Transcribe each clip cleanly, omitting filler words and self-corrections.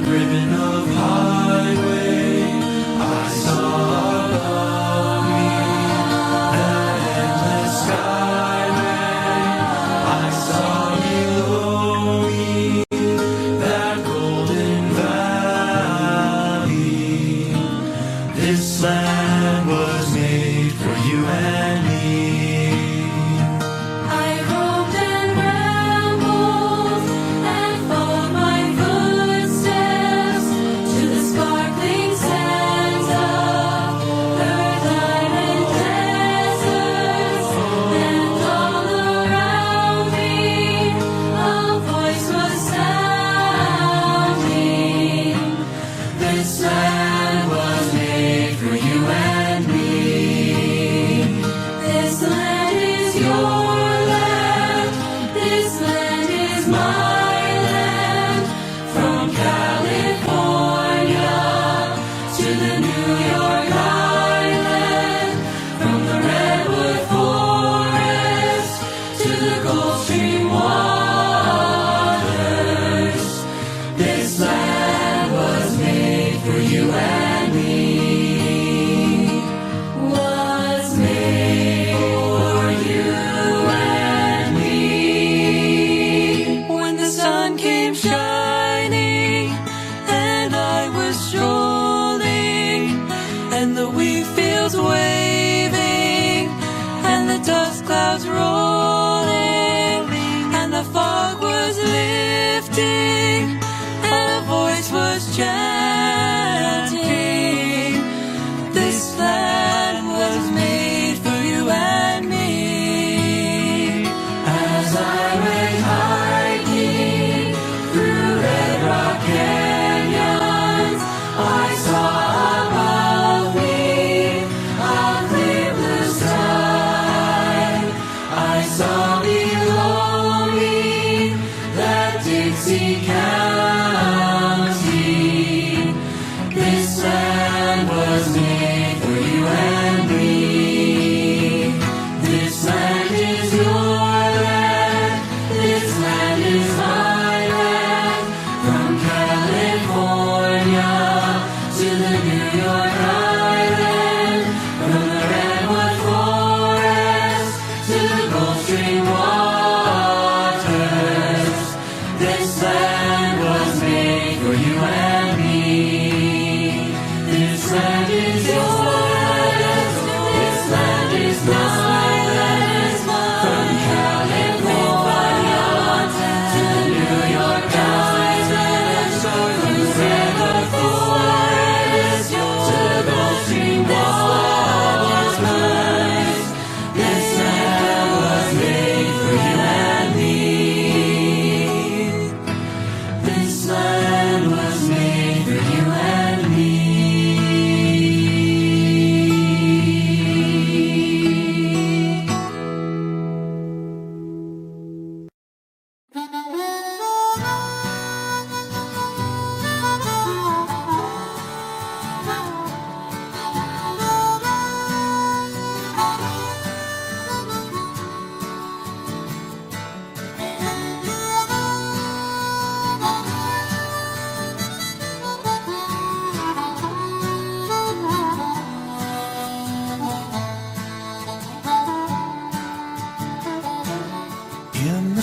ribbon of highway I saw above me, that endless skyway I saw below me, that golden valley. This land was made for you and me.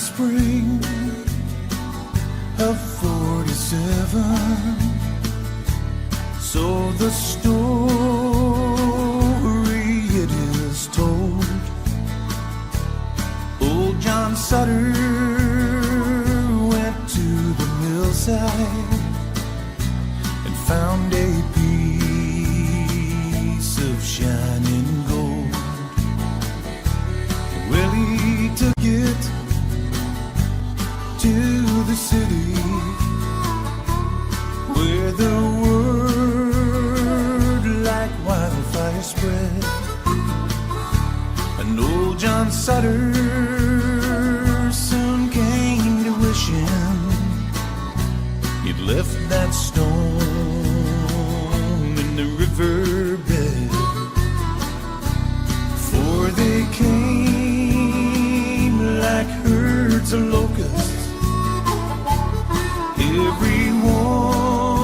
Spring of 47, so the story it is told. Old John Sutter went to the millside and found a piece of shining gold. Well, he took it to the city where the word like wildfire spread, and old John Sutter soon came to wishing he'd left that stone in the riverbed, for they came like herds of locusts, everyone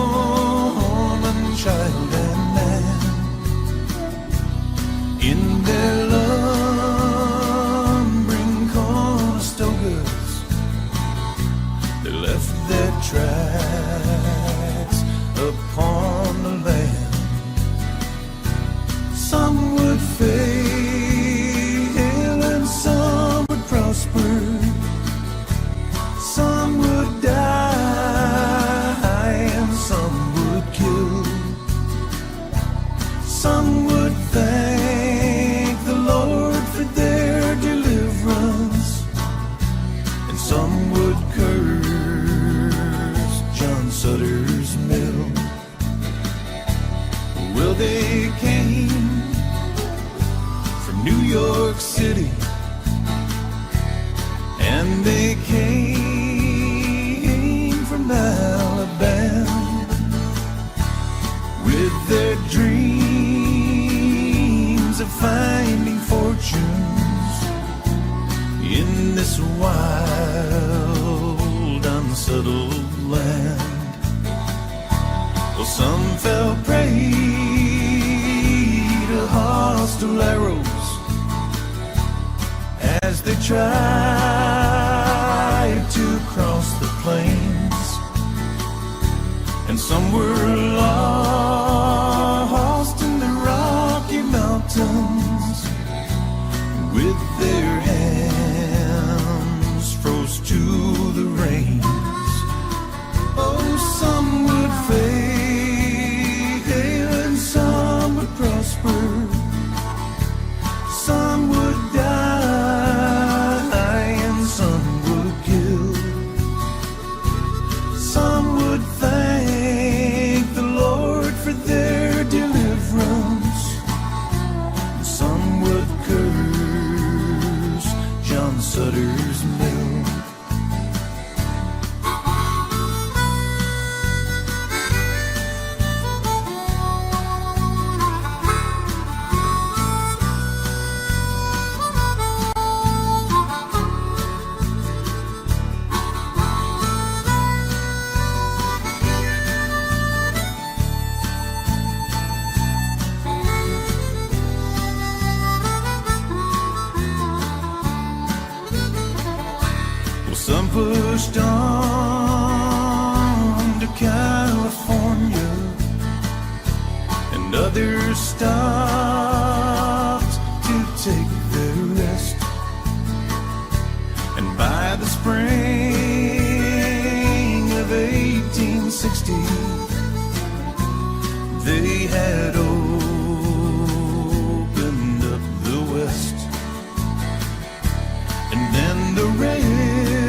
Well, they came from New York City, and they came from Alabama with their dreams of finding fortunes in this wild, unsettled land. Well, some fell prey to hostile arrows as they tried to cross the plains, and some were lost in the Rocky Mountains with their hands froze to the reins. Oh, some would fail and some would prosper, some would die and some would kill. Some would thank the Lord for their deliverance, and some would curse John Sutters Mill. Some pushed on to California, and others stopped to take their rest. And by the spring of 1860, they had opened up the West. And then the railroad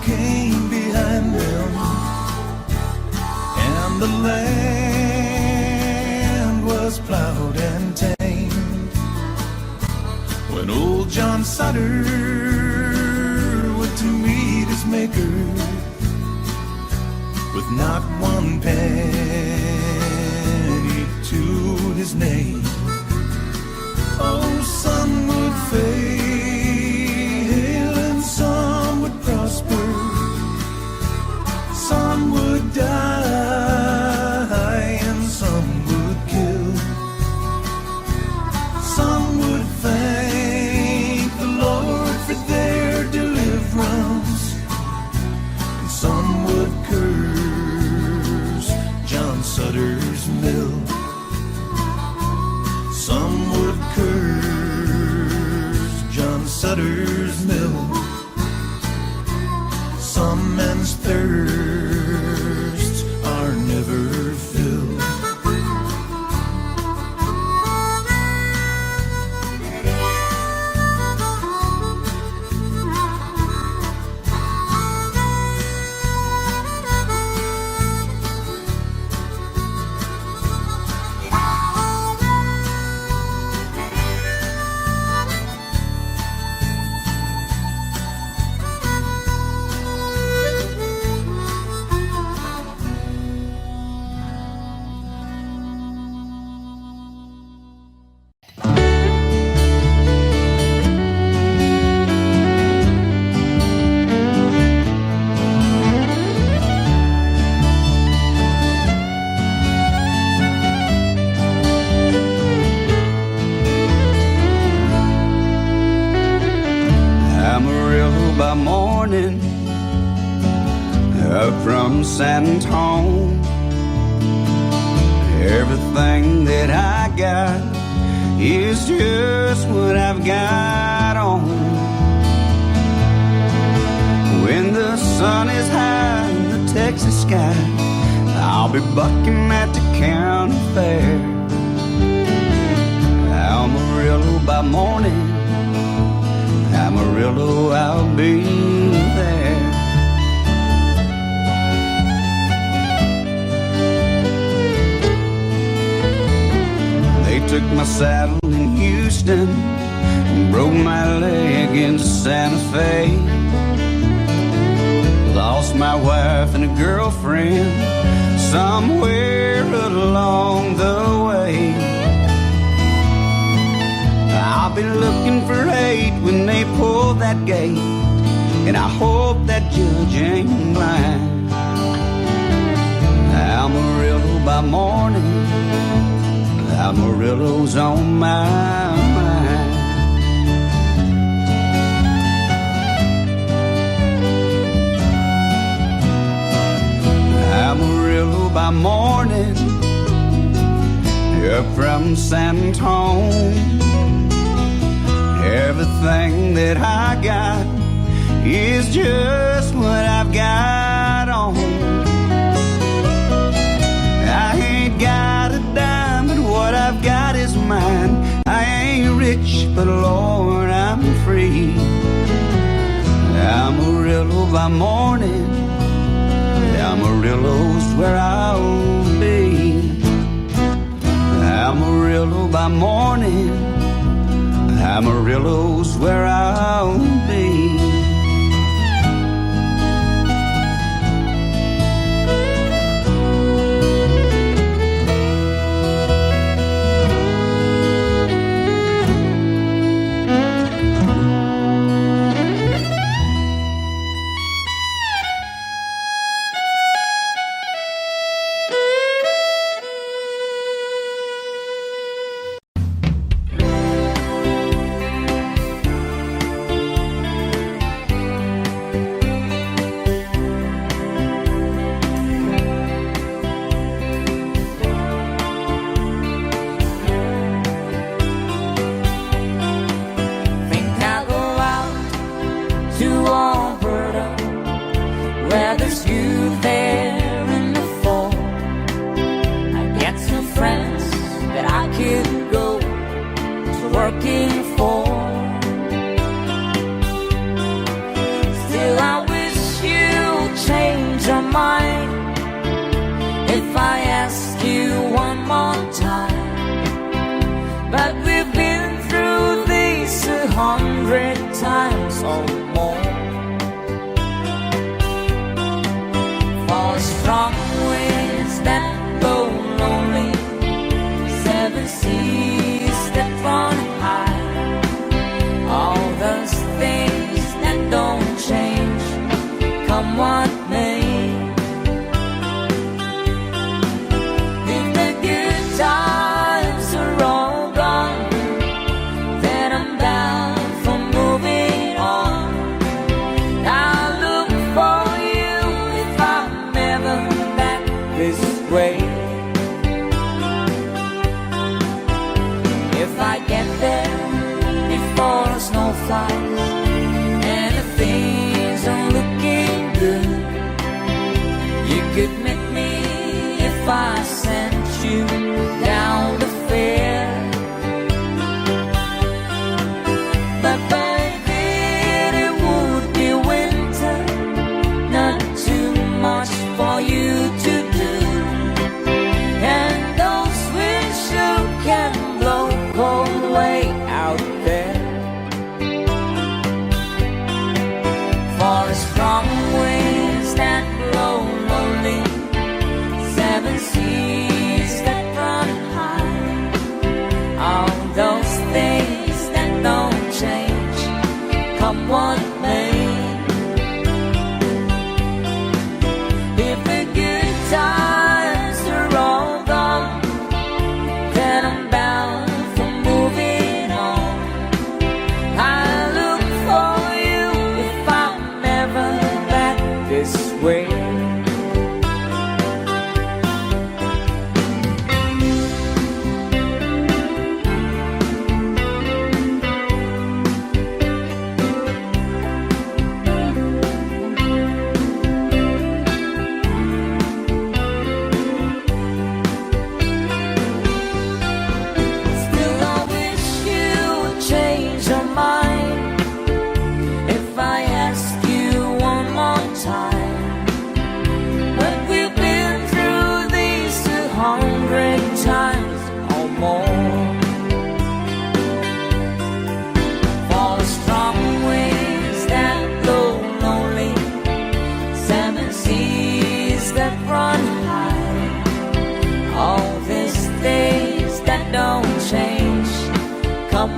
came behind them, and the land was plowed and tamed. When old John Sutter went to meet his maker with not one penny to his name. Oh, some would fail and some would prosper, some would die and some would kill. Some would thank the Lord for their deliverance, and some would curse John Sutter's Mill. Some would curse John Sutter's Mill. Some men's thirsts are never filled. Amarillo by morning, up from San Antonio. Everything that I got is just what I've got on. When the sun is high in the Texas sky, I'll be bucking at the county fair. Amarillo by morning, Amarillo, I'll be there. my saddle in Houston and broke my leg in Santa Fe. Lost my wife and a girlfriend somewhere along the way. I'll be looking for hate when they pull that gate, and I hope that judge ain't blind. Amarillo by morning, Amarillo's on my mind. Amarillo by morning, up from San Antone. Everything that I got is just what I've got on. I ain't got a dime, but what I've got is mine. I ain't rich, but Lord, I'm free. Amarillo by morning, Amarillo's where I'll be. Amarillo by morning, Amarillo's where I'll be.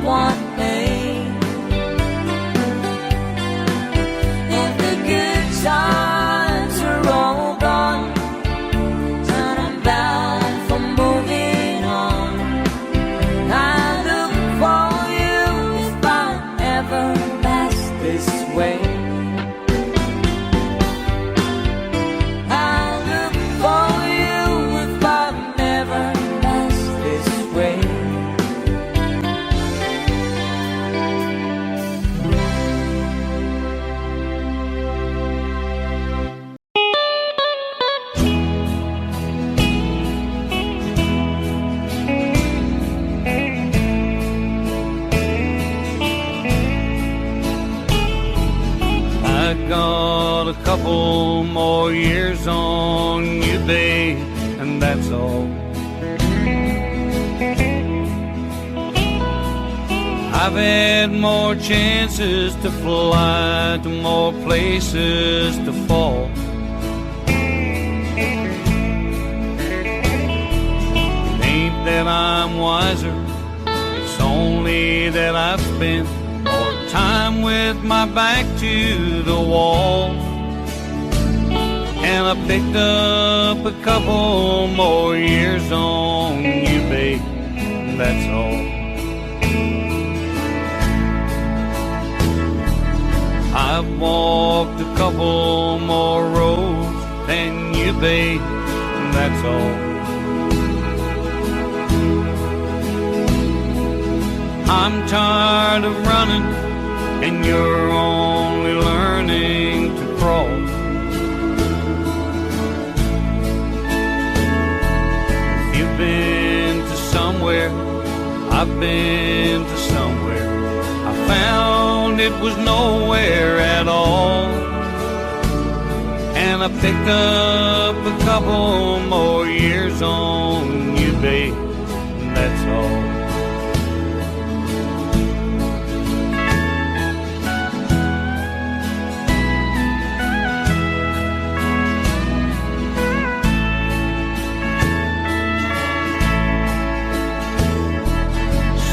one name. If the good times are all gone and I'm bound for moving on, I look for you if I ever pass this way. Got a couple more years on you, babe, and that's all. I've had more chances to fly, to more places to fall. It ain't that I'm wiser, it's only that I've spent more time with my back to the wall. And I picked up a couple more years on you, babe, that's all. I've walked a couple more roads than you, babe, that's all. I'm tired of running and you're only learning to crawl. If you've been to somewhere, I've been to somewhere, I found it was nowhere at all. And I picked up a couple more years on you, babe, that's all.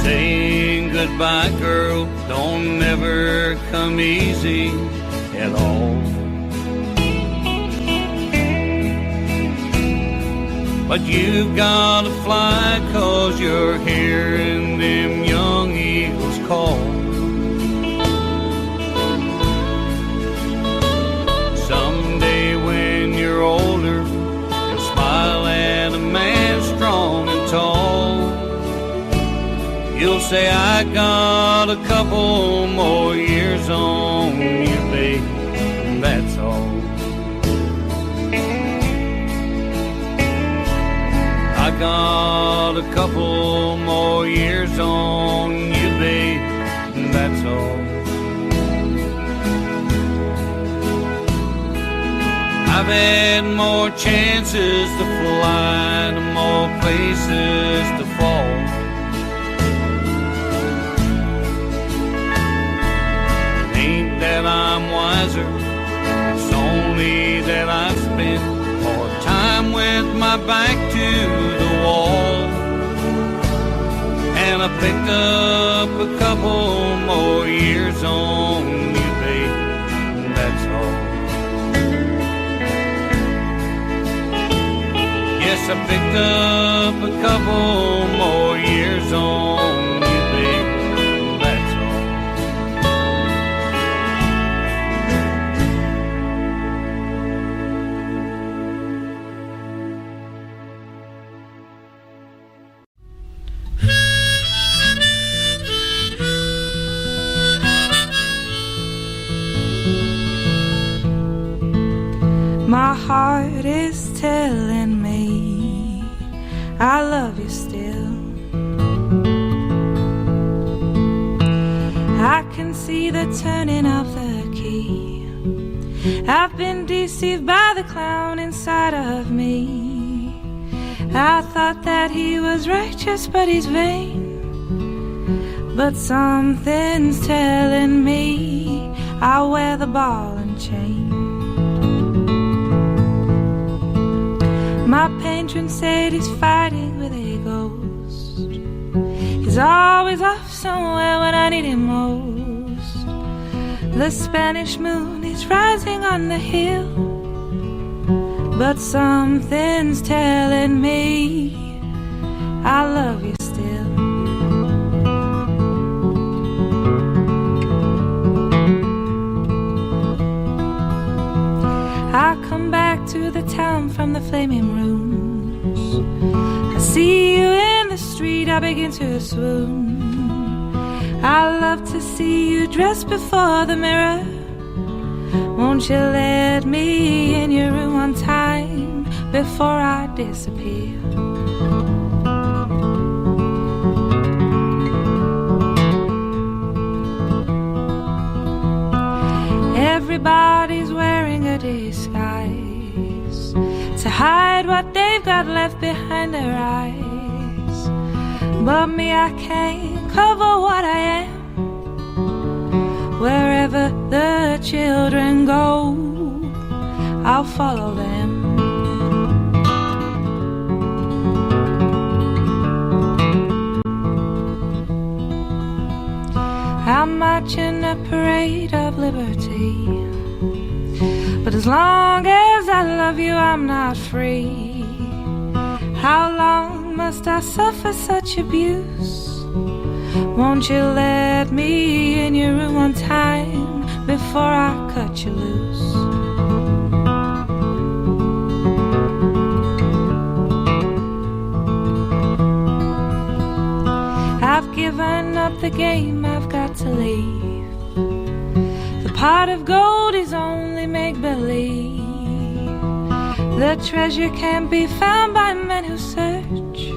Saying goodbye, girl, don't never come easy at all. But you've gotta fly 'cause you're hearing them young eagles call. Someday when you're older, you'll smile at a man strong and tall. You'll say I got a couple more years on you, babe, that's all. I got a couple more years on you, babe, that's all. I've had more chances to fly, to more places to fall. That I'm wiser, it's only that I've spent more time with my back to the wall. And I picked up a couple more years on you, babe, that's all. Yes, I picked up a couple more years on you, babe, that's all. My heart is telling me I love you still. I can see the turning of the key. I've been deceived by the clown inside of me. I thought that he was righteous, but he's vain. But something's telling me I'll wear the ball and chain. My patron said he's fighting with a ghost. His He's always off somewhere when I need him most. The Spanish moon is rising on the hill, but something's telling me I love you still. I come back to the town from the flaming rooms. I see you in the street, I begin to swoon. I love to see you dressed before the mirror. Won't you let me in your room one time before I disappear? Everybody's wearing a disguise to hide what they've got left behind their eyes. But me, I can't cover what I am. Wherever the children go, I'll follow them. I'm marching a parade of liberty, but as long as I love you, I'm not free. How long must I suffer such abuse? Won't you let me in your room one time before I cut you loose? I've given up the game, I've got to leave. The pot of gold is only make-believe. The treasure can't be found by men who search,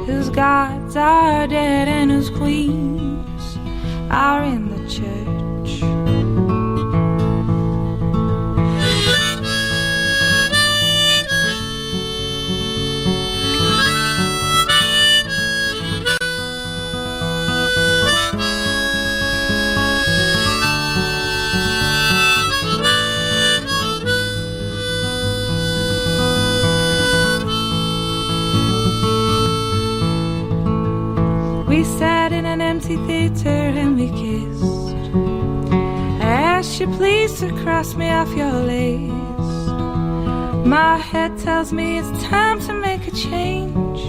whose gods are dead and whose queens are in the church. We sat in an empty theater and we kissed. I asked you please to cross me off your list. My head tells me it's time to make a change,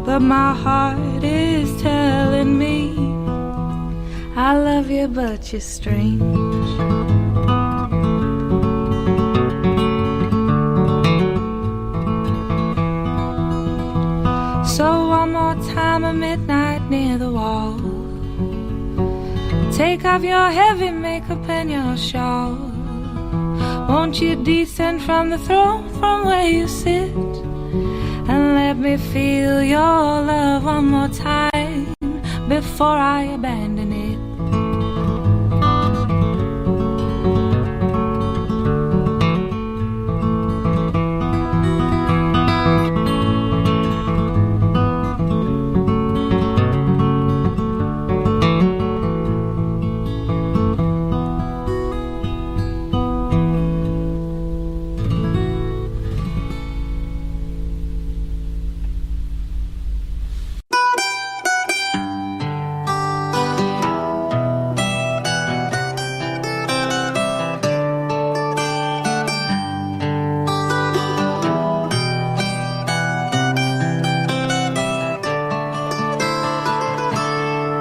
but my heart is telling me I love you but you're strange. So one more time at midnight near the wall, take off your heavy makeup and your shawl. Won't you descend from the throne from where you sit, and let me feel your love one more time before I abandon it.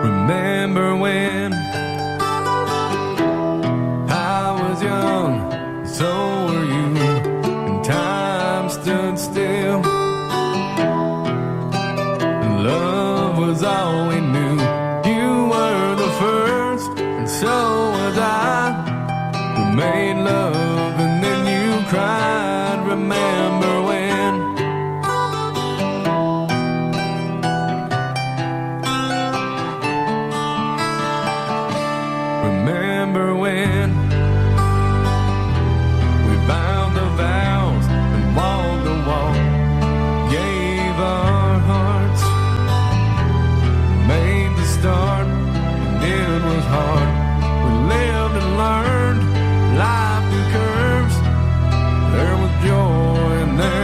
Remember when I was young, so were you, and time stood still, and love was all we knew. You were the first, and so was I. We made love and then you cried. Remember when? Remember when we bound the vows and walked the walk, gave our hearts, made the start, and it was hard. We lived and learned life through curves. There was joy and there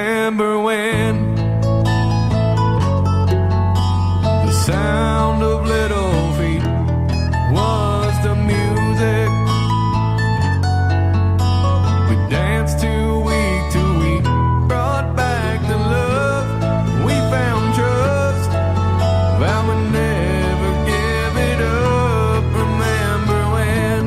Remember when the sound of little feet was the music we danced to week, brought back the love, we found trust, vow we never give it up. Remember when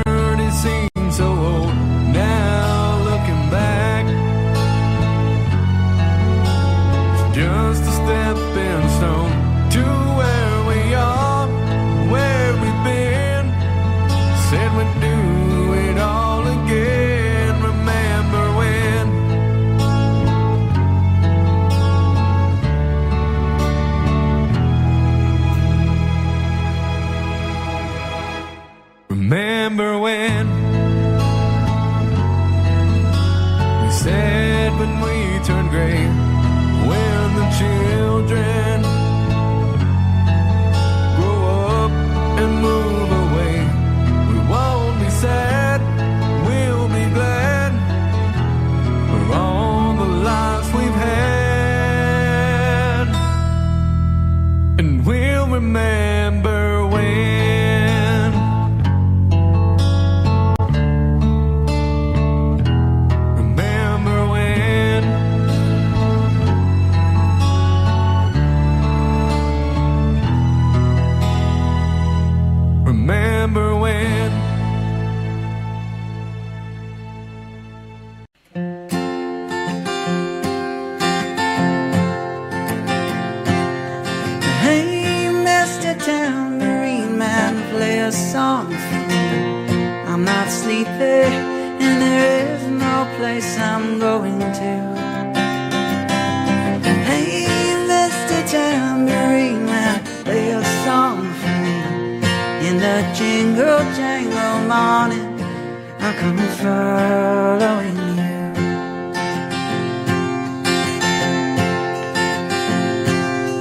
heard it seems so old now looking back, it's just a stepping stone to where we are, where we've been, said we'd do it all again. Remember when Remember when we said when we turned gray, when the children grow up and move away, we won't be sad, we'll be glad for all the lives we've had, and we'll remember when Remember when Hey, Mr. Tambourine Man, play a song for me. I'm not sleepy and there is no place I'm going to. Hey, Mr. Tambourine Man, play a song for me. In the jingle jangle morning, I'll come following you.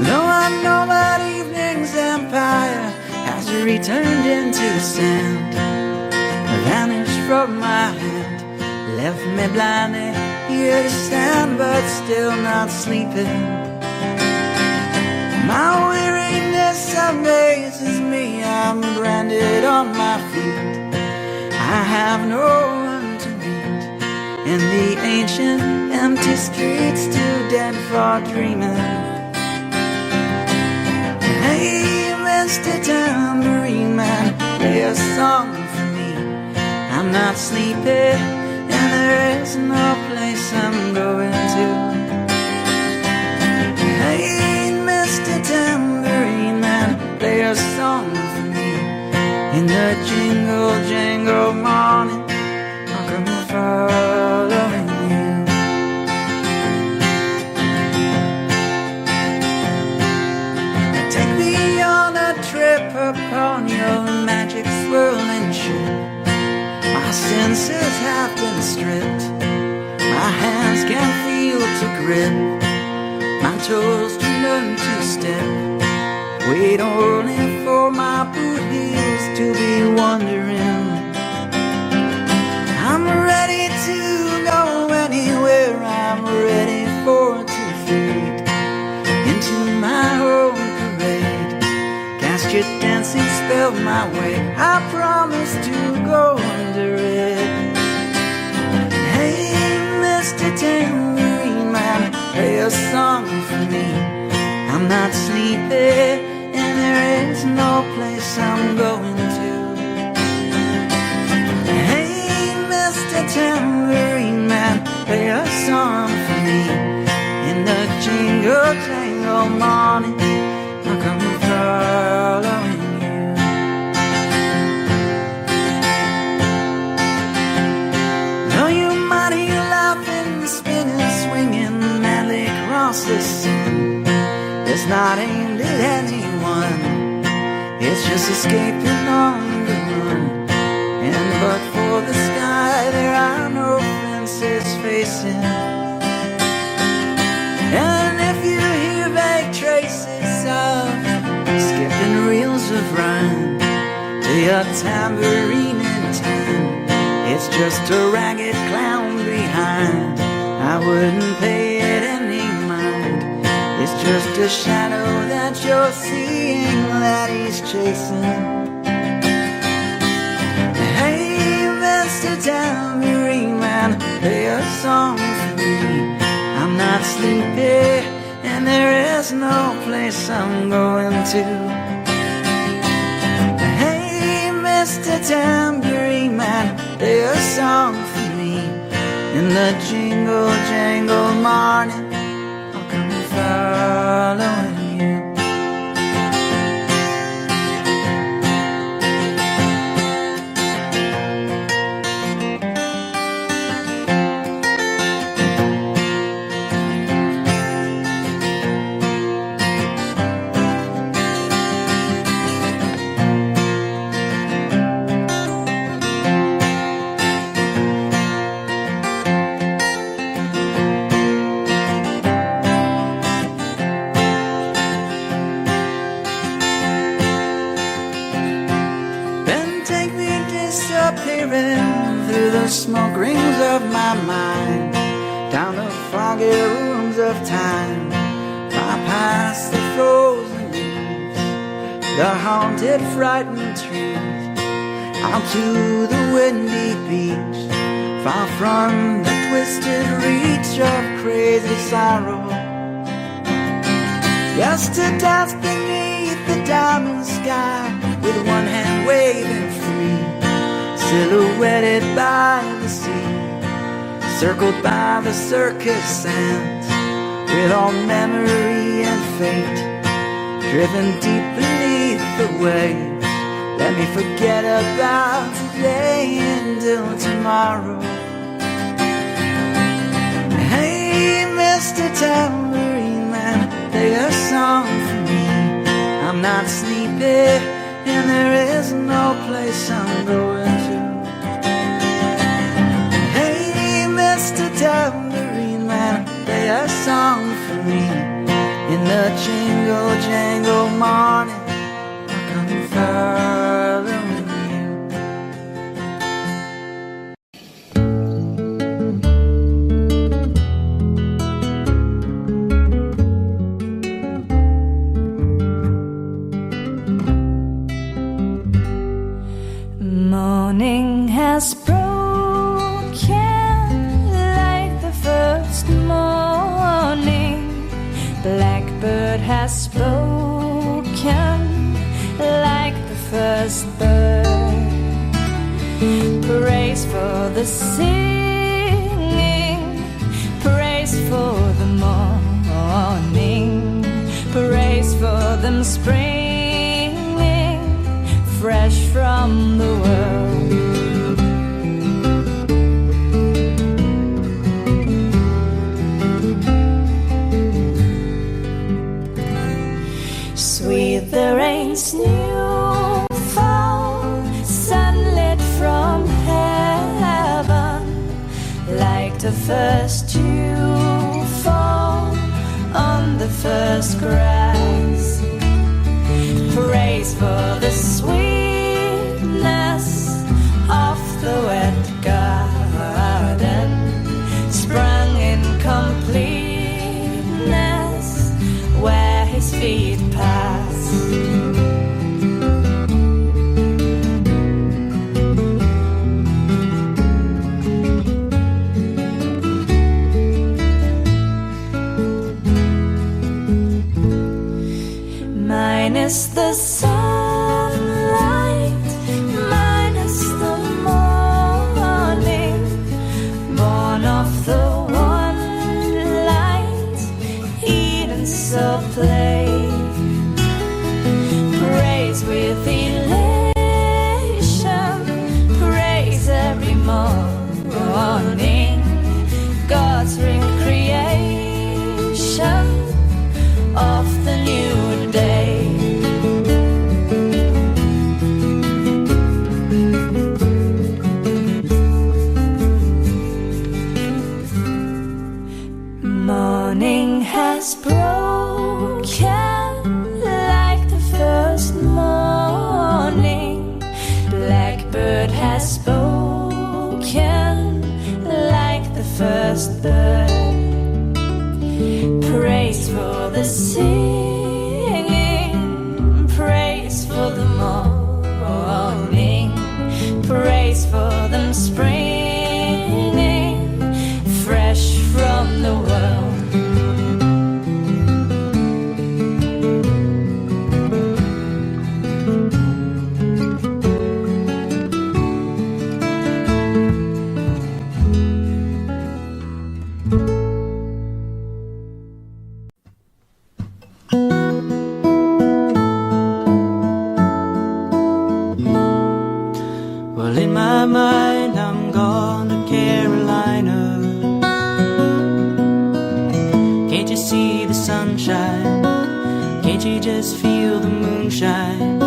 Though I know that evening's empire has returned into sand, vanished from my hand, left me blindly here to stand, but still not sleeping. My weariness amazes me, I'm branded on my feet. I have no one to meet in the ancient empty streets, too dead for dreaming. Hey, Mr. Tambourine Man, play a song for me. I'm not sleepy and there is no place I'm going to. Hey, Mr. Tambourine Man, play a song for me. In the jingle jangle morning, I'll come following you. Take me on a trip upon your magic swirling ship. My senses have been stripped, my hands can't feel to grip, my toes to learn to step. Wait only for my boot heels to be wandering. I'm ready to go anywhere, I'm ready for to fade into my own parade. Cast your dancing spell my way, I promise to go under it. Hey, Mr. Tambourine Man, play a song for me. I'm not sleepy and there is no place I'm going to. Hey, Mr. Tambourine Man, play a song for me. In the jingle jangle morning, I'll come following you. Though you might hear laughing, spinning, swinging madly across the sun, it's not aimed at anyone, it's just escaping on the run. And but for the sky, there are no fences facing. And if you hear vague traces of rivers of rhyme, play a tambourine in time. It's just a ragged clown behind. I wouldn't pay it any mind. It's just a shadow that you're seeing that he's chasing. Hey, Mr. Tambourine Man, play a song for me. I'm not sleepy, and there is no place I'm going to. Hey, Mr. Tambourine Man, play a song for me. In the jingle jangle morning, I'll come following you. Through the smoke rings of my mind, down the foggy rooms of time, far past the frozen leaves, the haunted, frightened trees, out to the windy beach, far from the twisted reach of crazy sorrow. Just to dance beneath the diamond sky, with one hand waving free, silhouetted by the sea, circled by the circus sands, with all memory and fate driven deep beneath the waves. Let me forget about today until tomorrow. Hey, Mr. Tambourine Man, play a song for me. I'm not sleepy, and there is no place I'm going to. Mr. Tambourine Man, play a song for me. In the jingle jangle morning, I'll come following you. Morning has broken morning. Blackbird has spoken like the first bird. Praise for the singing, praise for the morning, praise for them springing fresh from the world. Sweet the rain's new fall, sunlit from heaven, like the first dew fall on the first grass. Praise for the sweetness of the wet garden, sprung in completeness where his feet pass. Minus the sunlight, minus the morning, born of the one light, Eden's of play. Praise with elation, praise every morning, God's recreation of the new day. Morning has broken like the first morning. first bird. Praise for the singing, praise for the morning, praise for them springing fresh from the world. Well, in my mind, I'm gone to Carolina. Can't you see the sunshine? Can't you just feel the moonshine?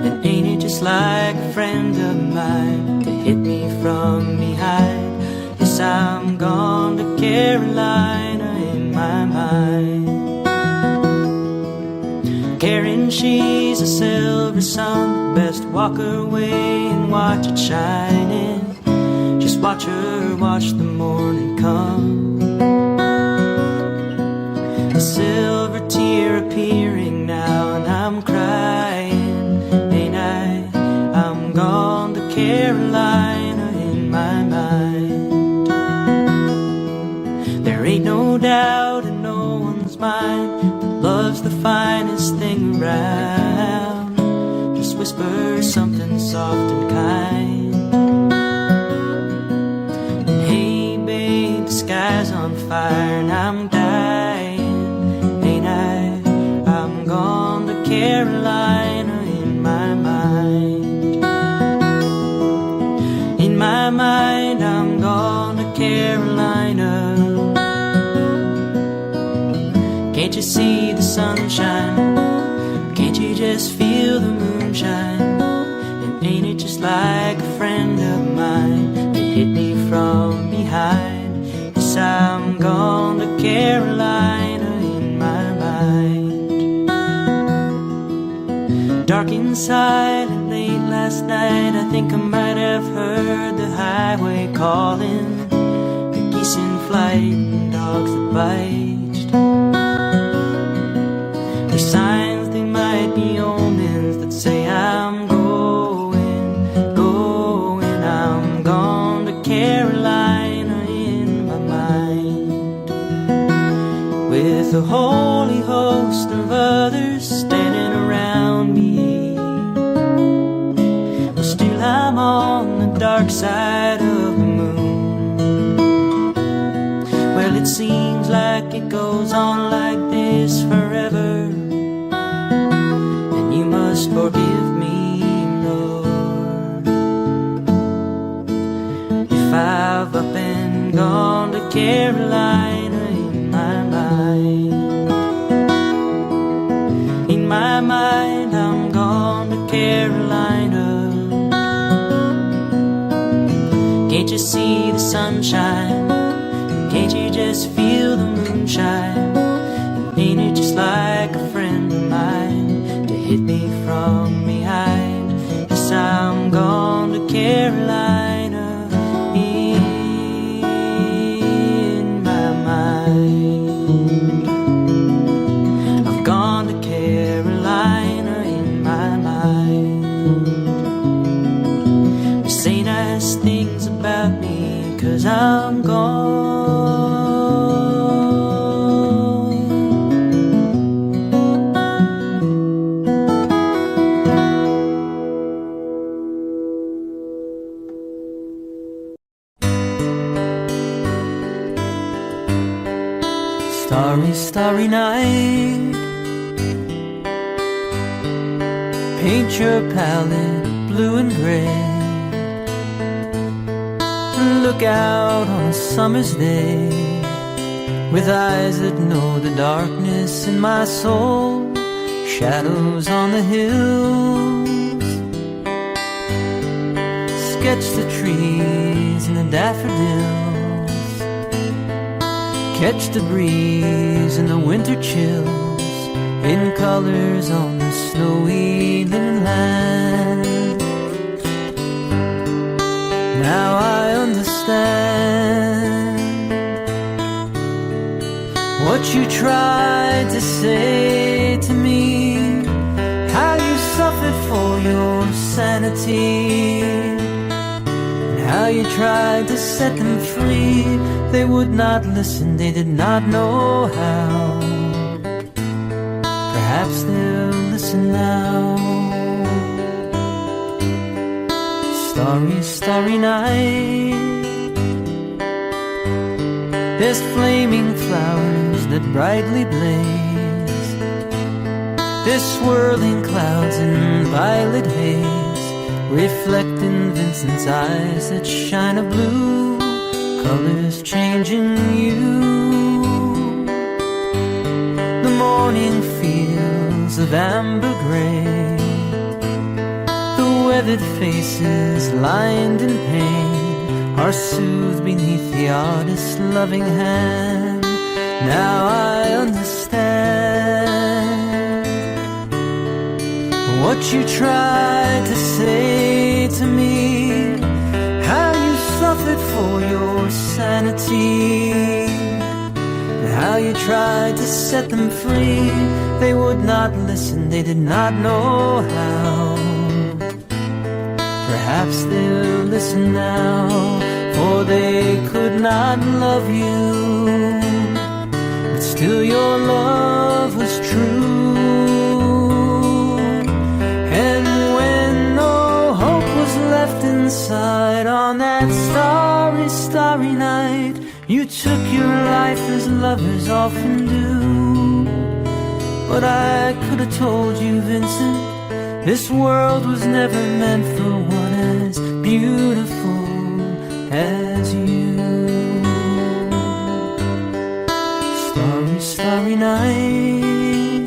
And ain't it just like a friend of mine to hit me from behind? Yes, I'm gone to Carolina in my mind. Karen, she's a silver sun, best walk her way and watch it shining. Just watch her watch the morning come. A silver tear appearing now, and I'm crying, ain't I? I'm gone to Carolina in my mind. There ain't no doubt in no one's mind that love's the finest thing around. Just whisper something soft and kind. And hey babe, the sky's on fire and I'm dying, ain't I? I'm gone to Carolina in my mind. In my mind, I'm gone to Carolina. Can't you see the sunshine? Can't you just feel the moonshine? And ain't it just like a friend of mine that hit me from behind? Yes, I'm gone to Carolina in my mind. Dark inside and late last night, I think I might have heard the highway calling, the geese in flight and dogs that bite. There's signs, they might be omens that say I'm going, going. I'm gone to Carolina in my mind. With a holy host of others standing around me, but still I'm on the dark side of the moon. Well, it seems like it goes on like this forever. You must forgive me, Lord, if I've up and gone to Carolina in my mind. In my mind, I'm gone to Carolina. Can't you see the sunshine? Can't you just feel the moonshine? And ain't it just like a friend of mine to hit me from behind? Yes, I'm gone to Carolina in my mind. I've gone to Carolina in my mind. They say nice things about me 'cause I'm gone. Starry, starry night, paint your palette blue and gray. Look out on a summer's day with eyes that know the darkness in my soul. Shadows on the hills, sketch the trees and the daffodils. Catch the breeze and the winter chills in colors on the snowy linen land. Now I understand your sanity, and how you tried to set them free. They would not listen, they did not know how. Perhaps they'll listen now. Starry, starry night, there's flaming flowers that brightly blaze. There's swirling clouds in violet haze, reflecting Vincent's eyes that shine a blue, colors changing you. The morning fields of amber gray, the weathered faces lined in pain are soothed beneath the artist's loving hand. Now I understand what you tried to say to me, how you suffered for your sanity, and how you tried to set them free. They would not listen, they did not know how. Perhaps they'll listen now, for they could not love you, but still your love was true. And when no hope was left inside on that starry, starry night, you took your life as lovers often do. But I could have told you, Vincent, this world was never meant for one as beautiful as you. Starry, starry night,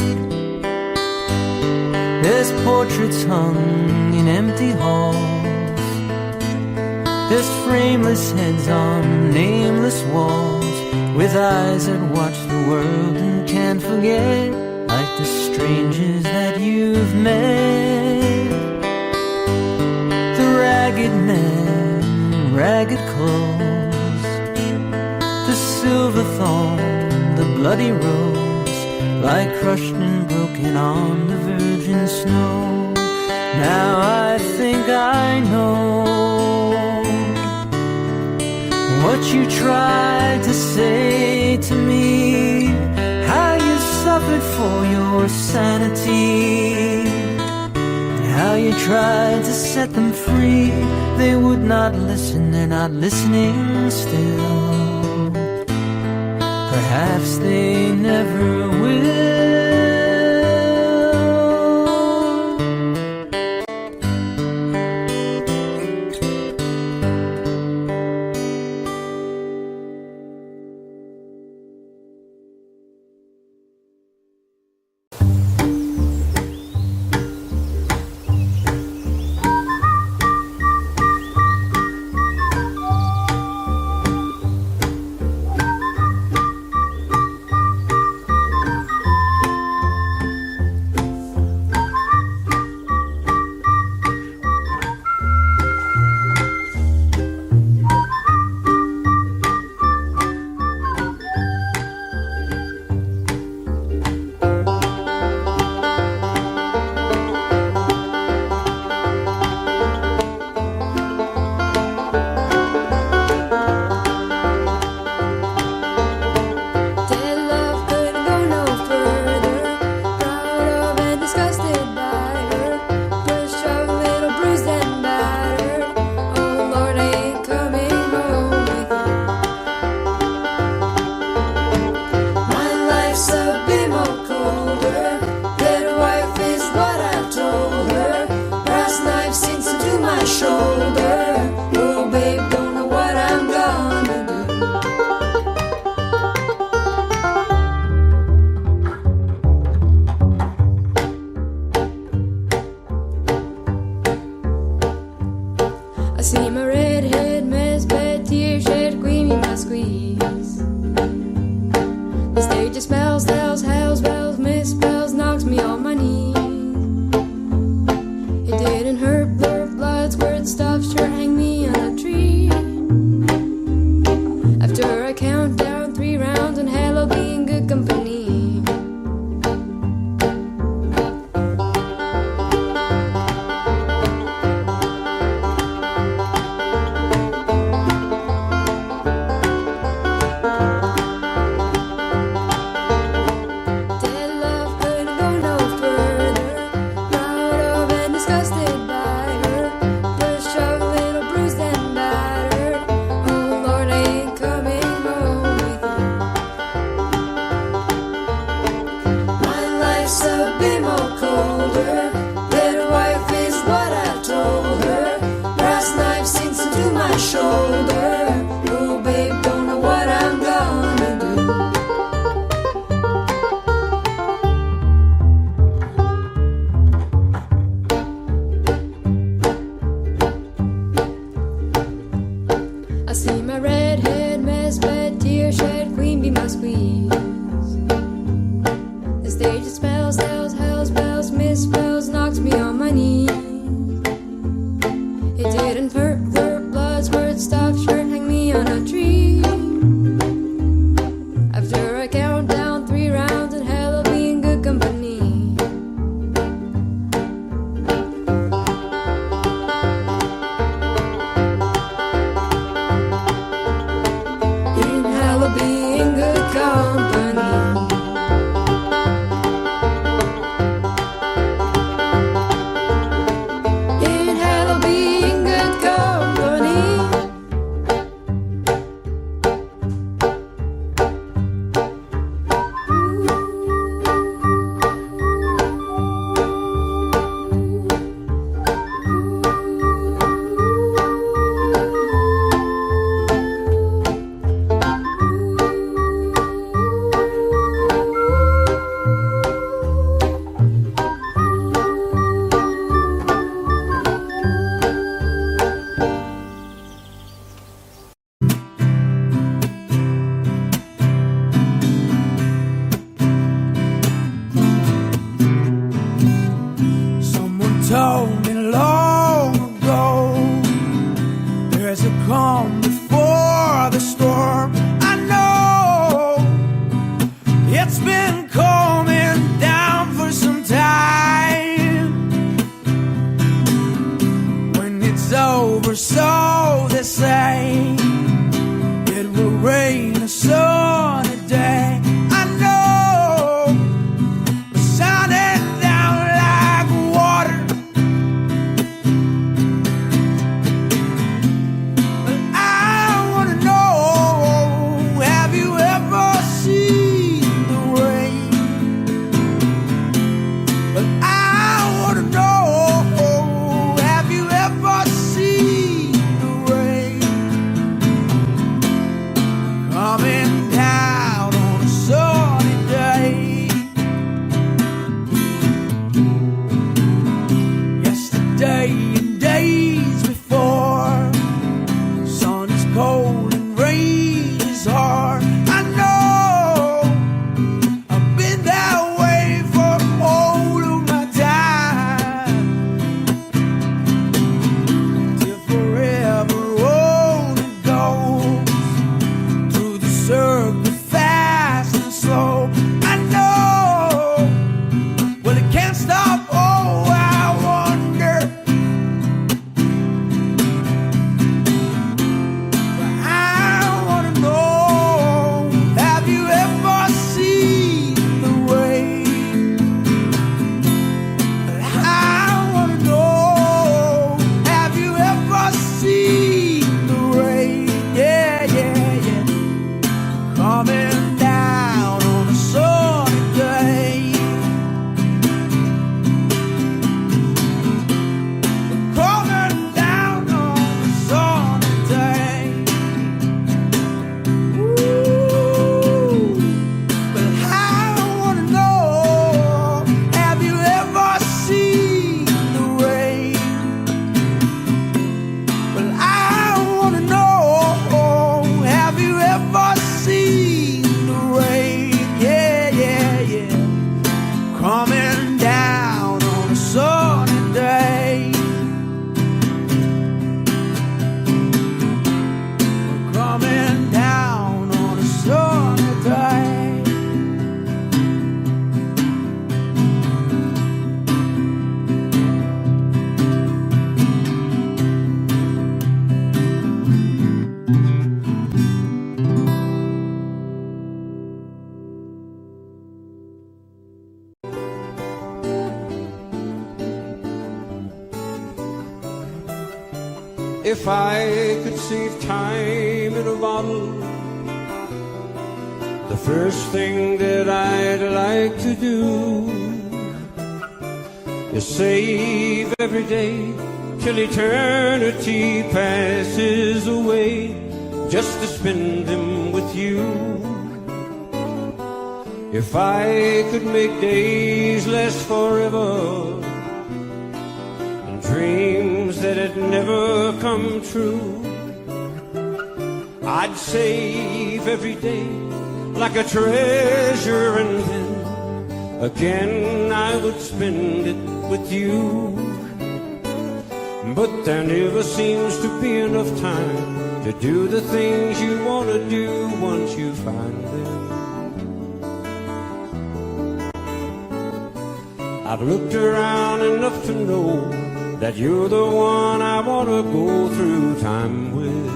there's portraits hung in empty halls, there's frameless heads on nameless walls, with eyes that watch the world and can't forget, like the strangers that you've met. The ragged men, ragged clothes, the silver thorn, the bloody rose, lie crushed and broken on the virgin snow. Now I think I know what you tried to say to me, how you suffered for your sanity, and how you tried to set them free. They would not listen, they're not listening still. Perhaps they never will. told me long ago, there's a calm before the storm. I know it's been coming down for some time. When it's over, so they say, it will rain a sunny day. I know it's sounding down like water, but I want to know, have you ever seen the rain? But I want to know, have you ever seen the rain coming down on a sunny day? Yesterday and days before, sun is cold and rain is hard. I know I've been that way for all of my time, till forever on it goes, through the circle fast and slow. I know, well, it can't stop. Oh, I wonder, but I want to know, have you ever seen the rain? But I want to know, have you ever seen the rain? Yeah, yeah, yeah, coming down on a sunny day. Coming down on a sunny day. Ooh, but I want to know, have you ever seen the rain? But I want to know, have you ever seen the rain? Yeah, yeah, yeah, coming down on a sunny day. Coming down on a sunny day. If I could save time in a bottle, the first thing that I'd like to do is save every day till eternity passes away, just to spend them with you. If I could make days last forever, dreams that had never come true, I'd save every day like a treasure, and then again I would spend it with you. But there never seems to be enough time to do the things you want to do once you find them. I've looked around enough to know that you're the one I want to go through time with.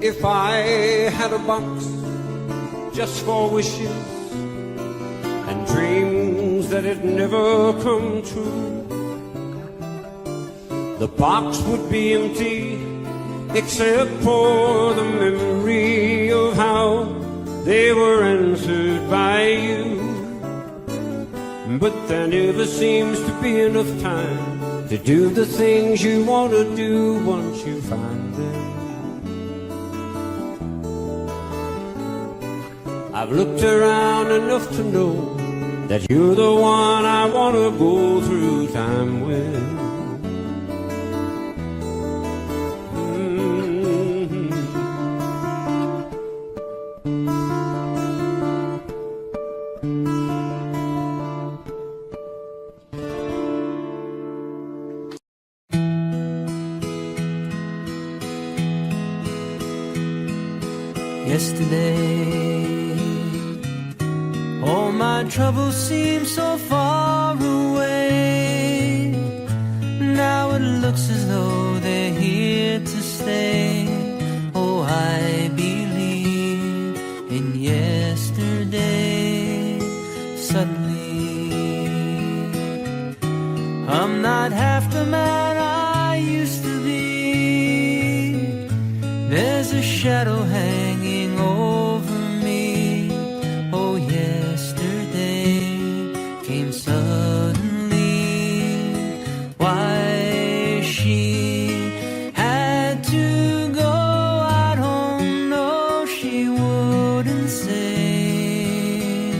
If I had a box just for wishes and dreams that had never come true, the box would be empty except for the memory of how they were answered by you. But there never seems to be enough time to do the things you want to do once you find them. I've looked around enough to know that you're the one I want to go through time with. yesterday. All my troubles seem so far away. Now it looks as though they're here to stay. Oh, I believe in yesterday. Suddenly, I'm not half the man I used to be. There's a shadow hanging over me. Oh, yesterday came suddenly. Why she had to go, I don't know, she wouldn't say.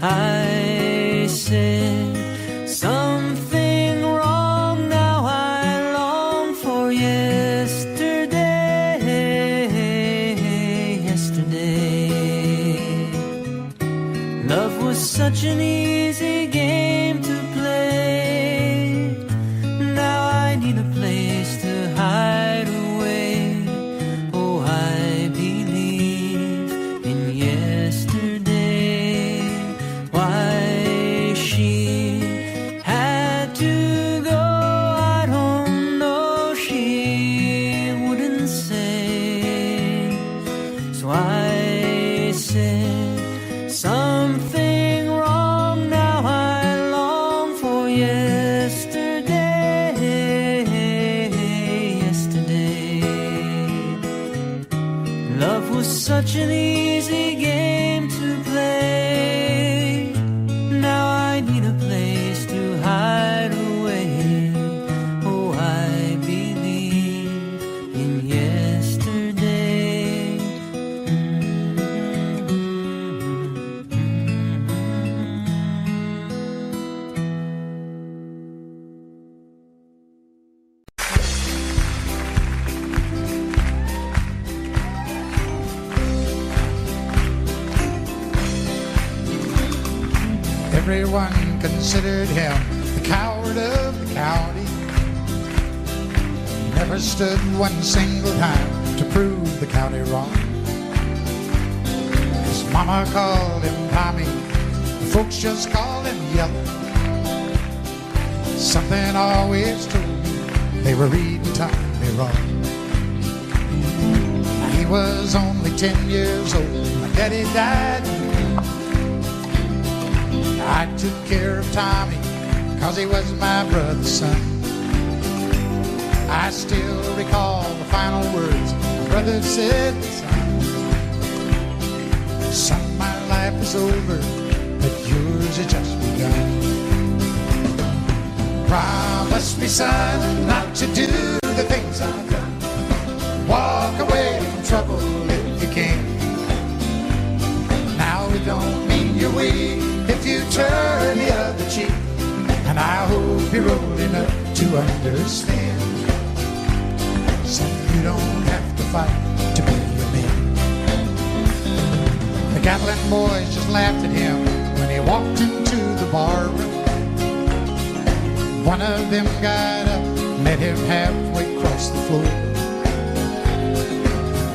I said something wrong, now I long for yesterday. Yesterday, love was such an easy game to play. Now I need a place to hide away. Oh, I believe in yesterday. Why she had to go, I don't know, she wouldn't say. So I said something wrong, now I long for yesterday. Yesterday, love was such an easy game to play. Now I need a place to hide away. Oh, I believe in yesterday. Everyone considered him the coward of the county. Never stood one single time to prove the county wrong. His mama called him Tommy, the folks just called him Yellow. Something always told me they were reading Tommy wrong. He was only 10 years old, my daddy died. I took care of Tommy, 'cause he was my brother's son. I still recall the final words my brother said, son, my life is over, but yours has just begun. Promise me, son, not to do the things I've done. Walk away from trouble if you can. Now it don't mean you're weak if you turn the other cheek, and I hope you're old enough to understand. So you don't have to fight to be a man. The Gatlin boys just laughed at him when he walked into the bar room. One of them got up, met him halfway across the floor.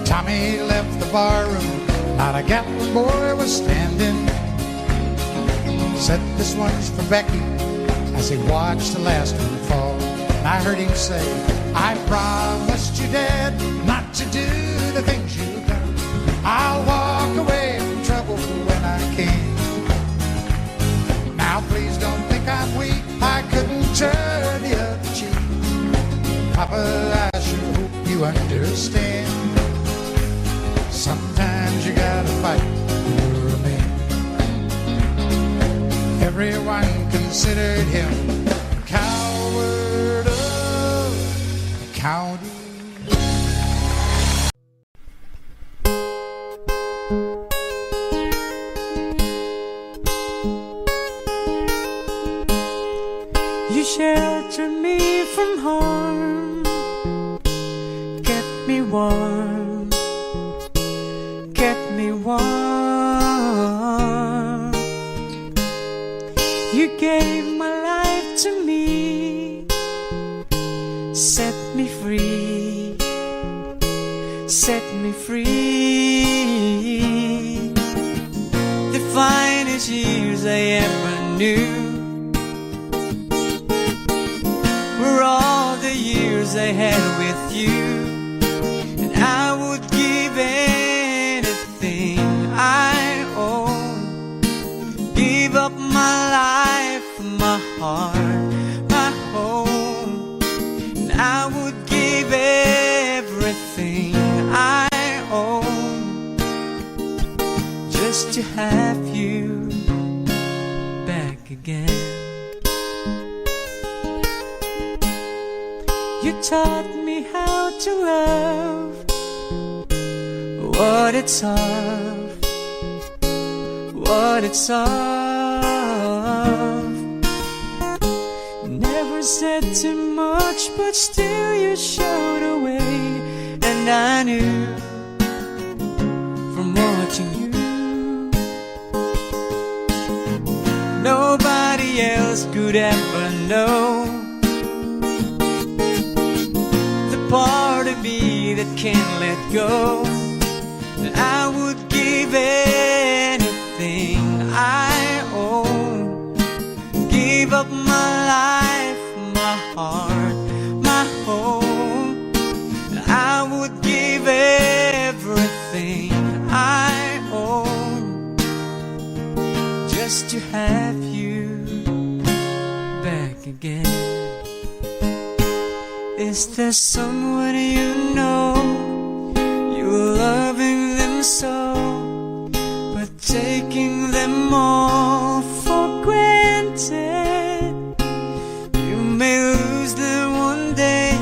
Tommy left the bar room, not a Gatlin boy was standing. Said, this one's for Becky, as he watched the last one fall. And I heard him say, I promised you, Dad, not to do the things you've done. I'll walk away from trouble when I can. Now please don't think I'm weak, I couldn't turn the other cheek. Papa, I sure hope you understand. Sometimes you gotta fight when you're a man. Everyone considered him the coward of the county. You shelter me from harm, get me warm, get me warm. You gave my life to me, set me free. set me free. The finest years I ever knew were all the years I had with you. And I would give anything I own, give up my life, my heart, my home. And I would give everything I own just to have you back again. You taught me how to love, what it's of, what it's of. Never said too much, but still you showed a way. And I knew from watching you, nobody else could ever know the part of me that can't let go. And I would give anything I own, give up my life, my heart, my home. And I would give everything I own just to have you back again. Is there someone you know, you're loving them so, but taking them all for granted? You may lose them one day,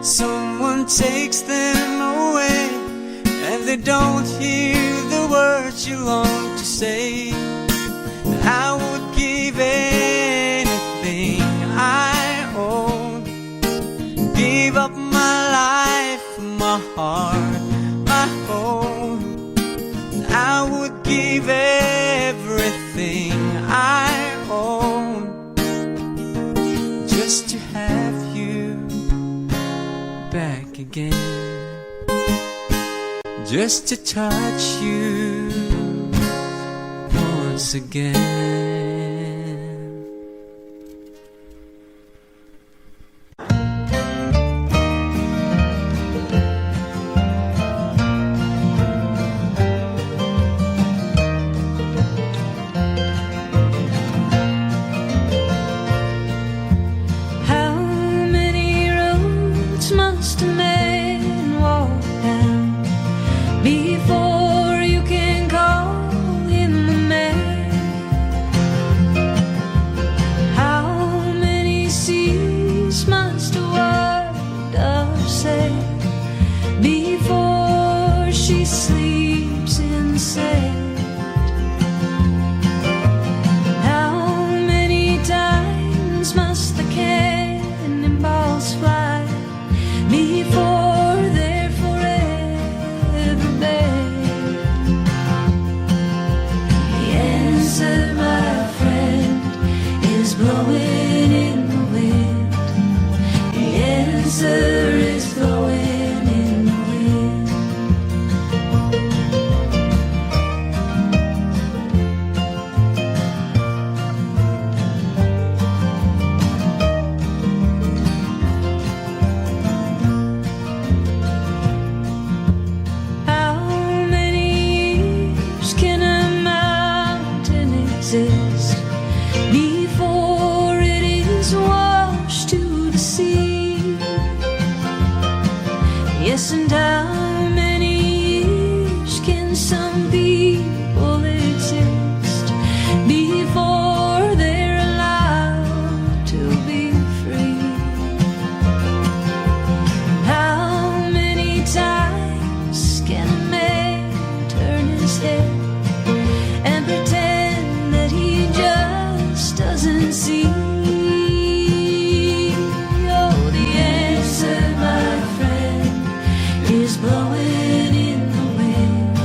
someone takes them away, and they don't hear the words you long to say. I would give anything I own, give up my life, my heart, my home. I would give everything I own just to have you back again, just to touch you once again. Blowin in the wind. The answer is blowin in the wind. How many years can a mountain exist before it is washed to the sea? Yes, and how many years can some people exist before they're allowed to be free? How many times can a man turn his head and pretend that he just doesn't see? Oh, the answer, my friend, is blowing in the wind.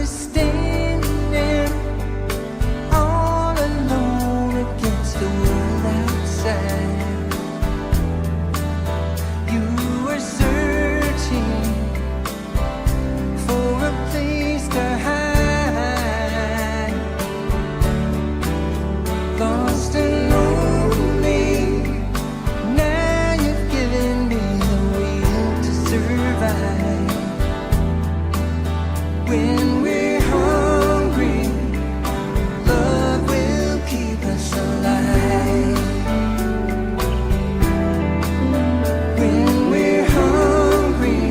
was standing there all alone against the world outside. You were searching for a place to hide, lost and lonely. Now you've given me the will to survive. When we're hungry, love will keep us alive. When we're hungry,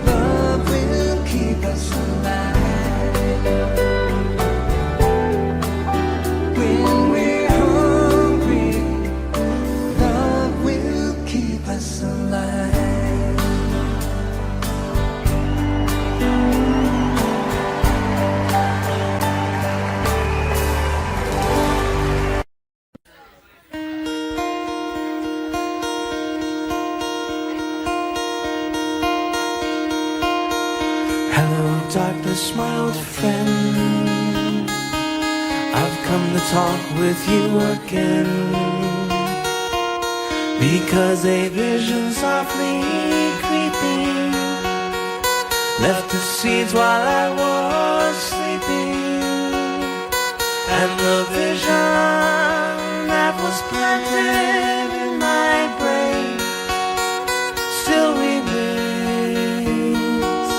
love will keep us alive. When we're hungry, love will keep us alive. Hello, darkness, my old friend. I've come to talk with you again, because a vision softly creeping left the seeds while I was sleeping, and the vision that was planted in my brain still remains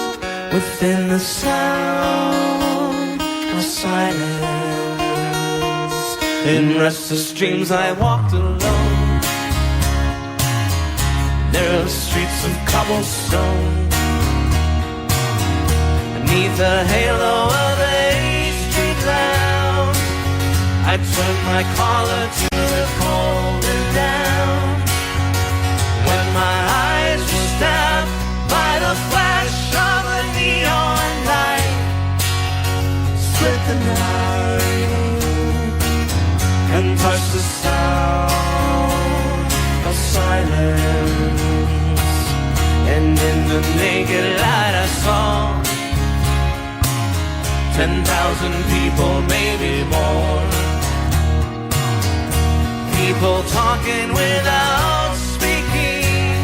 within the sound of silence. In restless dreams I walked alone. There are streets of cobblestone. Beneath the halo of a street lamp, I turned my collar to the cold and down. When my eyes were stabbed by the flash of a neon light, split the night and touched the sound of silence. And in the naked light I saw 10,000 people, maybe more. People talking without speaking,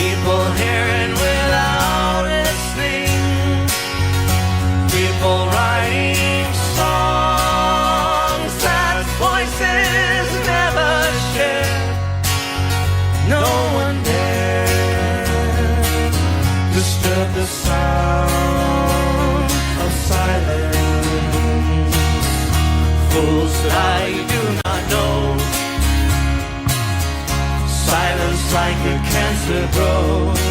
people hearing without listening, people writing songs that voices never shared. No one dared disturb the sound of silence. Fools that I do not know, silence like a cancer grows.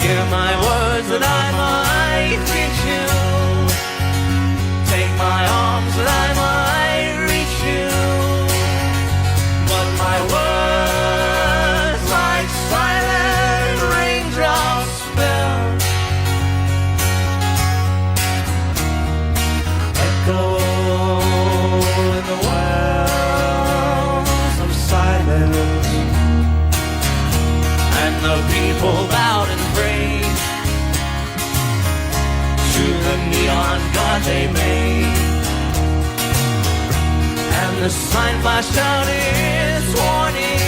Hear my words that I might reach you, take my arms that I might reach you, but my words like silent raindrops fell, echo in the wells of silence. And the people bowed and prayed to the neon god they made, and the sign flashed out its warning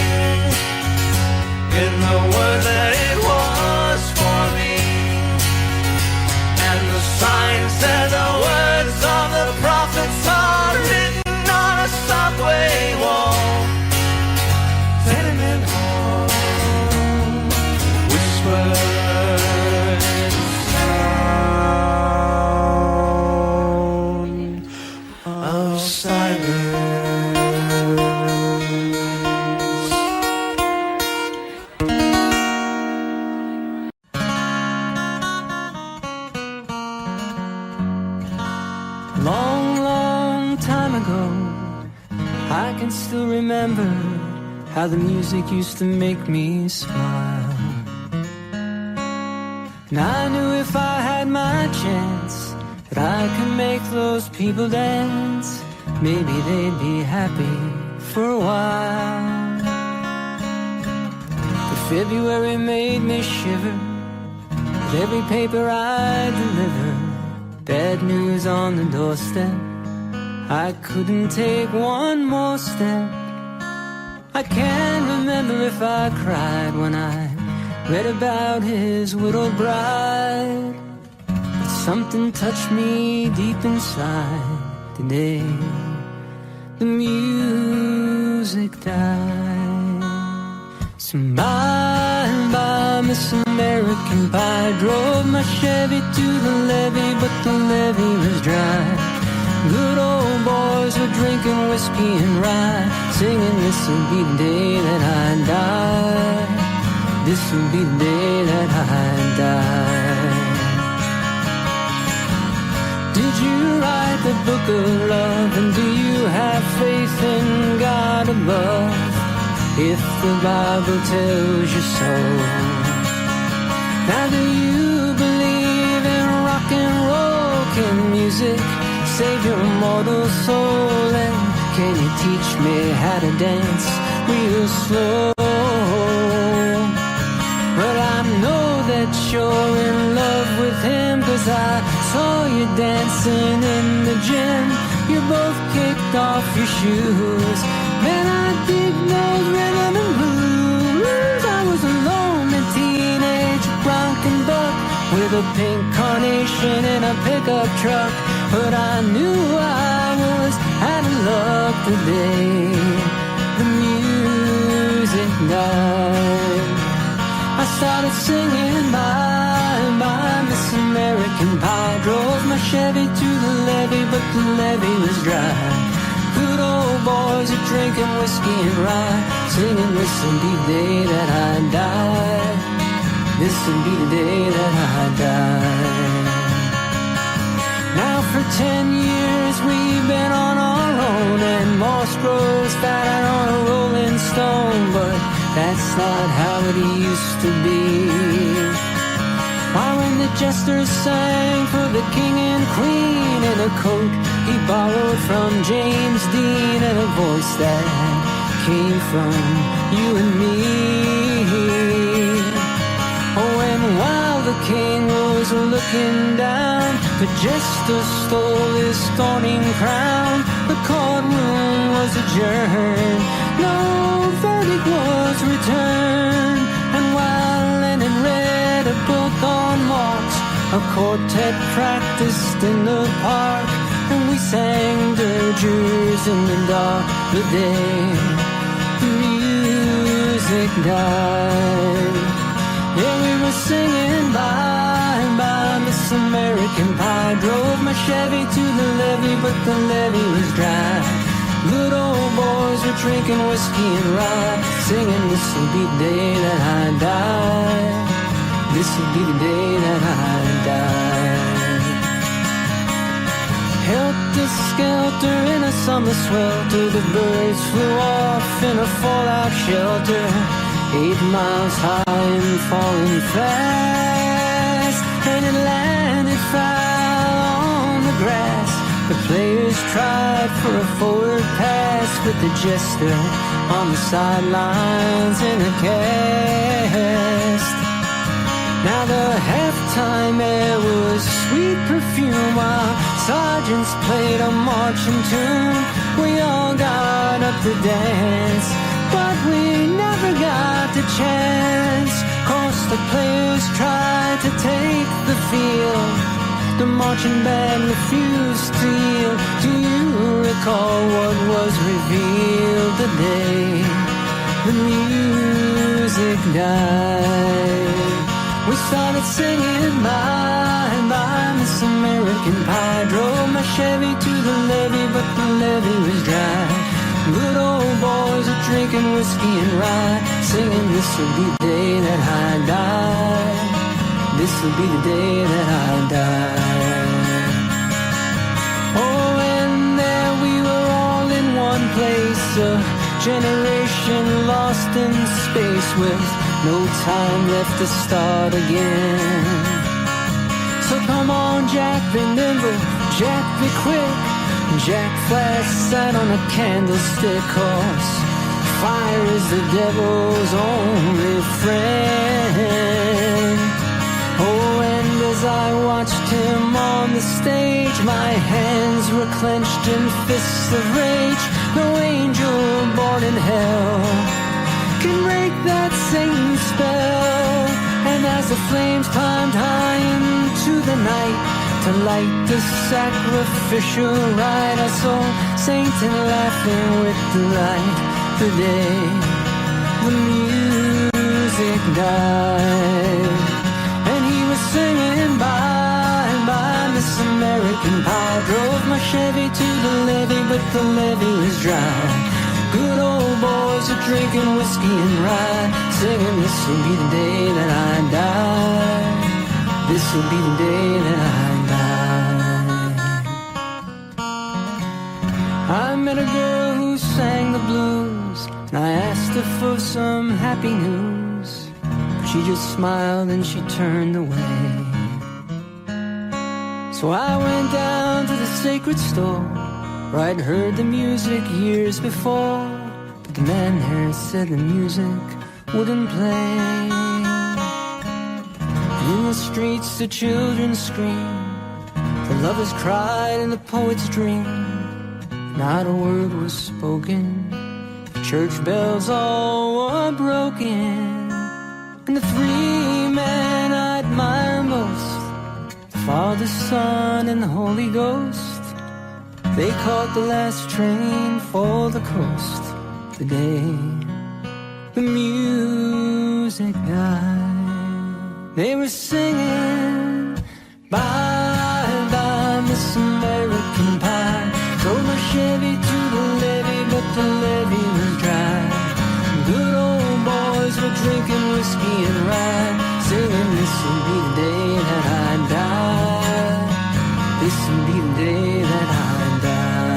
in the word that it was for me. And the sign said the words of the prophets are written on a subway wall, tenement hall, whispered sound of silence. Long, long time ago, I can still remember how the music used to make me smile. And I knew if I had my chance that I could make those people dance, maybe they'd be happy for a while. But February made me shiver, every paper I deliver, bad news on the doorstep. I couldn't take one more step. I can't remember if I cried when I read about his widowed bride. But something touched me deep inside the day the music died. So bye, Miss American Pie. Drove my Chevy to the levee, but the levee was dry. Good old boys were drinking whiskey and rye, singing, this'll be the day that I die. This'll be the day that I die. Did you write the book of love, and do you have faith in God above? If the Bible tells you so. Now do you believe in rock and roll? Can music save your mortal soul? And can you teach me how to dance real slow? Well, I know that you're in love with him, 'cause I saw you dancing in the gym. You both kicked off your shoes. Man, I dig those rhythm and blues. I was a lonely teenage bronco buck with a pink carnation in a pickup truck. But I knew I was out of luck the day the music died. I started singing bye, Miss American Pie. Drove my Chevy to the levee, but the levee was dry. Good old boys are drinking whiskey and rye, singing, this'll be the day that I die. This'll be the day that I die. Now for 10 years we've been on our own, and moss grows fatter on a rolling stone. But that's not how it used to be. Why, when the jesters sang for the king and queen in a coat he borrowed from James Dean, and a voice that came from you and me. Oh, and while the king was looking down, the jester stole his thorny crown. The courtroom was adjourned, no verdict was returned. And while Lennon read a book on Marx, a quartet practiced in the park, and we sang dirges in the dark the day the music died. Yeah, we were singing bye, Miss American Pie. Drove my Chevy to the levee, but the levee was dry. Good old boys were drinking whiskey and rye, singing, this'll be the day that I die. This'll be the day that I die. Helter-skelter in a summer swelter, the birds flew off in a fallout shelter. 8 miles high and falling fast, and it landed foul on the grass. The players tried for a forward pass, with the jester on the sidelines in a cast. Now the halftime air was sweet perfume, while sergeants played a marching tune. We all got up to dance, but we never got the chance, 'cause the players tried to take the field. The marching band refused to yield. Do you recall what was revealed the day the music died? We started singing bye, Miss American Pie. Drove my Chevy to the levee, but the levee was dry. Good old boys are drinking whiskey and rye, singing, this'll be the day that I die. This'll be the day that I die. Oh, and there we were all in one place, a generation lost in space, with no time left to start again. So come on, Jack, be nimble, Jack, be quick. Jack Flash sat on a candlestick, 'cause fire is the devil's only friend. Oh, the stage, my hands were clenched in fists of rage. No angel born in hell can break that Satan spell. And as the flames climbed high into the night to light the sacrificial rite, I saw Satan laughing with delight the day the music died. And he was singing bye, bye, Miss American Pie. Drove my Chevy to the levee, but the levee was dry. Good old boys are drinking whiskey and rye, singing, this will be the day that I die. This will be the day that I die. I met a girl who sang the blues, and I asked her for some happy news. She just smiled and she turned away. So I went down to the sacred store where I'd heard the music years before, but the man there said the music wouldn't play. In the streets the children screamed, the lovers cried and the poets dreamed. Not a word was spoken, the church bells all were broken. And the three men I admire most, the Father, Son, and the Holy Ghost, they caught the last train for the coast the day the music died. They were singing bye, bye, Miss American Pie. Drove my Chevy to the levee, but the levee was dry. Good old boys were drinking whiskey and rye, singing, this will be the day that I die. This will be the day that I die.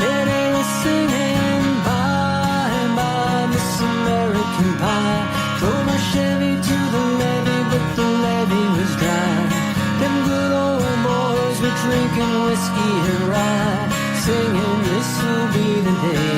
Yeah, they were singing bye, bye, Miss American Pie. Drove my Chevy to the levee, but the levee was dry. Them good old boys were drinking whiskey and rye, singing, this will be the day